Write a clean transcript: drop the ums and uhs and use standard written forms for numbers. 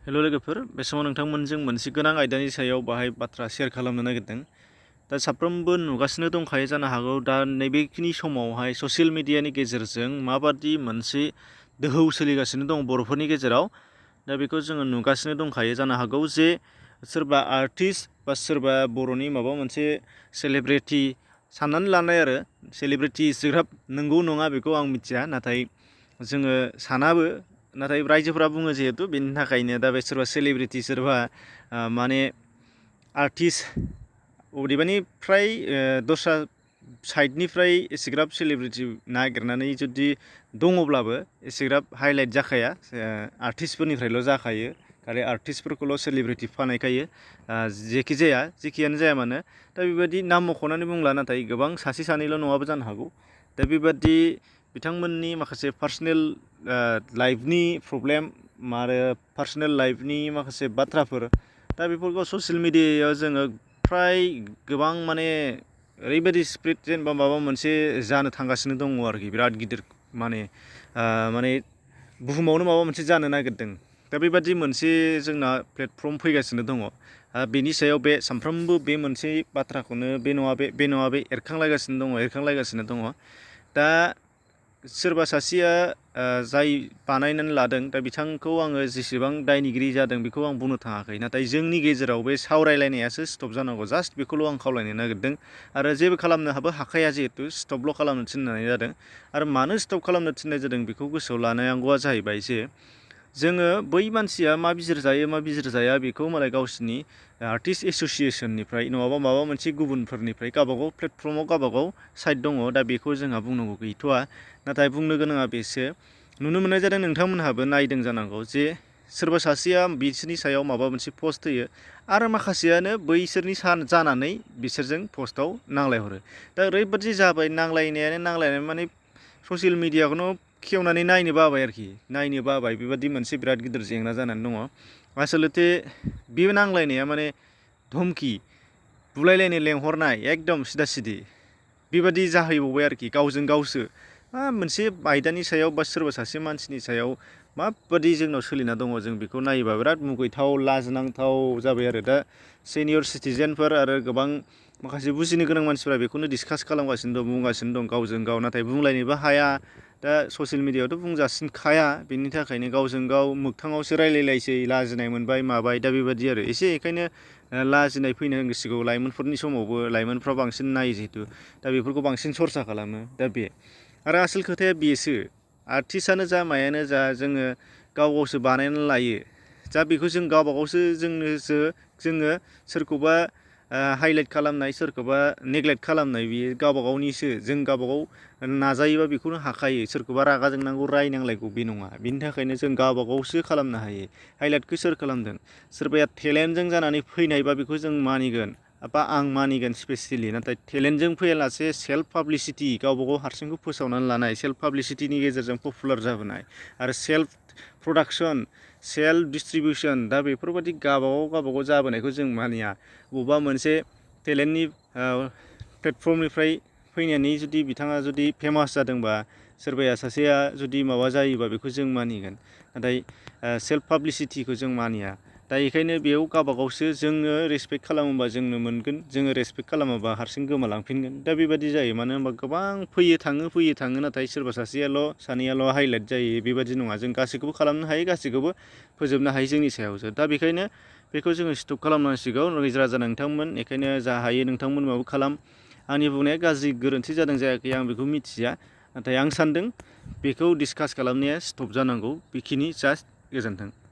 हेल' लोगोफोर, बे समाव नोंथांमोनजों मोनसे गोनां आयदानि सायाव बाहाय बाथ्रा शेयार खालामनो नागिरदों। दा साफ्रोमबो नुगासिनो दंखायो जानो हागौ दा नैबेखिनि समावहाय ससियेल मिडियानि गेजेरजों माबादि मोनसे दोहौ सोलिगासिनो दं बर'फोरनि गेजेराव। दा बेखौ जोङो नुगासिनो दंखायो जानो हागौ जे सोरबा आर्टिस्ट बा सोरबा बर'नि माबा मोनसे सेलिब्रिटि साननानै लानाय आरो सेलिब्रिटि एसेग्राब नंगौ नङा बेखौ आं मिथिया, नाथाय जोङो सानाबो, नाथाय रायजोफोरा बुङो जिहेतु बेनि थाखायनो दा बे सोरबा सेलिब्रिटि सोरबा माने आर्टिस्ट अदेबानि फ्राय दस्रा साइडनिफ्राय एसेग्राब सेलिब्रिटि नागिरनानै जुदि दङब्लाबो एसेग्राब हाइलाइट जाखाया, आर्टिस्टफोरनिफ्रायल' जाखायो। खालि आर्टिस्टफोरखौल' सेलिब्रिटि बानायखायो, जेखियानो जाया मानो। दा बेबायदि नाम मख'नानै बुंला, नाथाय गोबां सासे सानैल' नङाबो जानो हागौ। दा बेबादि बिथांमोननि माखासे पार्सनेल लाइफनि प्रब्लेम आरो पार्सनेल लाइफनि माखासे बाथ्राफोर, दा बेफोरखौ ससियेल मिडियायाव जोङो फ्राय गोबां माने ओरैबायदि स्प्रेड जेनेबा माबा मोनसे जानो थांगासिनो दङ आरोखि, बिराद गिदिर माने बुहुमावनो माबा मोनसे जानो नागिरदों। दा बेबादि मोनसे जोंना प्लेटफर्म फैगासिनो दङ। बेनि सायाव बे सानफ्रोमबो बे मोनसे बाथ्राखौनो बे नङा बे एरखांलायगासिनो दङ। दा सोरबा सासेया जाय बानायनानै लादों, दा बिथांखौ आङो जेसेबां दायनिगिरि जादों बेखौ आं बुंनो थाङाखै, नाथाय जोंनि गेजेराव बे सावरायलायनायासो स्टप जानांगौ। जास्ट बेखौल' आं खावलायनो नागिरदों। आरो जेबो खालामनो हाखाया, जिहेतु स्टपल' खालामनो थिननाय जादों। आरो मानो स्टप खालामनो थिननाय जादों बेखौ गोसोआव लानांगौआ जाहैबाय जे जोङो बै मानसिया मा बिजिरजायो मा बिजिरजाया बेखौ मालाय गावसिनि आर्टिस्ट एस'सियेसननिफ्राय नङाबा माबा मोनसे गुबुनफोरनिफ्राय गावबागाव प्लेटफर्माव गावबागाव साइड दङ। दा बेखौ जोंहा बुंनांगौ गैथ'आ, नाथाय बुंनो गोनाङा बेसो। नुनो मोननाय जादों, नोंथांमोनहाबो नायदों जानांगौ, जे सोरबा सासेया बिसोरनि सायाव माबा मोनसे पस्ट होयो आरो माखासेयानो बैसोरनि जानानै बिसोरजों पस्टआव नांलायहरो। दा ओरैबादि जाबाय, नांलायनाय माने ससियेल मिडियाखौनो खेवनानै नायनो बाबाय बेबादि मोनसे बिराद गिदिर जेंना जानानै दङ। आसलथे बे नांलायनाया माने धमकि बुलायलायनो लेंहरनाय, एकदम सिदा सिदि बेबादि जाहैबावबाय आरोखि, गावजों गावसो मोनसे आयदानि सायाव बा सोरबा सासे मानसिनि सायाव माबादि जोंनाव सोलिना दङ, जों बेखौ नायोबा बिराद मुगैथाव लाजिनांथाव जाबाय आरो। दा सिनियर सिटिजेनफोर आरो गोबां माखासे बुजिनो गोनां मानसिफोरा बेखौनो डिसकास खालामगासिनो दं, बुंगासिनो दं गावजों गाव, नाथाय बुंलायनोबो हाया। दा ससियेल मिडियायावथ' बुंजासिनखाया, बेनि थाखायनो गावजों गाव मोगथाङावसो रायलायलायसै, लाजिनाय मोनबाय माबाय, दा बेबादि आरो। बेखायनो लाजिनाय फैनांसिगौ लाइमोनफोरनि समावबो, लाइमोनफ्रा बांसिन नायो जिहेतु, दा बेफोरखौ बांसिन सरसा खालामो। दा बे आरो आसोल खोथाया बेसो, आर्टिस्टआनो जा मायानो जा, जोङो गाव गावसो बानायनानै लायो। दा बेखौ जों गावबा गावसो जोङो सोरखौबा हाइलाइट खालामनाय, सोरखौबा नेग्लेक्ट खालामनाय, बेयो गावबा गावनिसो। जों गावबा गाव नाजायोबा बेखौनो हाखायो। सोरखौबा रागा जोंनांगौ, रायनांलायगौ बे नङा। बिनि थाखायनो जों गावबा गावसो खालामनो हायो। हाइलाइटखौ सोर खालामदों? सोरबाया टेलेन्टजों जानानै फैनायबा बेखौ जों मानिगोन बा आं मानिगोन स्पेसियेलि। नाथाय टेलेन्टजों फैयालासे सेल्फ पाब्लिसिटि, गावबा गाव हारसिंखौ फोसावनानै लानाय, सेल्फ पाब्लिसिटिनि गेजेरजों पपुलार जाबोनाय आरो सेल्फ प्रडाक्सन, सेल्फ डिस्ट्रिबिउसन, दा बेफोरबादि गावबागाव जाबोनायखौ जों मानिया। बबेबा मोनसे टेलेन्टनि प्लेटफर्मनिफ्राय फैनानै जुदि बिथाङा जुदि फेमास जादोंबा, सोरबाया सासेया जुदि माबा जायोबा बेखौ जों मानिगोन, नाथाय सेल्फ पाब्लिसिटिखौ जों मानिया। दा बेखायनो बेयाव गावबा गावसो, जोङो रेसपेक्ट खालामोबा जोंनो मोनगोन, जोङो रेसपेक्ट खालामाबा हारसिं गोमालांफिनगोन। दा बेबादि जायो, मानो होनबा गोबां फैयो थाङो, नाथाय सोरबा सासेयाल' सानैयाल' हाइलाइट जायो, बेबादि नङा। जों गासैखौबो खालामनो हायो, गासैखौबो फोजोबनो हायो, जोंनि सायावसो। दा बेखायनो बेखौ जोङो स्टप खालामनांसिगौ। रायजो राजा नोंथांमोन, बेखायनो जा हायो नोंथांमोन माबा खालाम। आंनि बुंनाया गाज्रि गोरोन्थि जादों जायाखै आं बेखौ मिथिया, नाथाय आं सान्दों बेखौ डिसकास खालामनाया स्टप जानांगौ। बेखिनि, जास्ट गोजोन्थों।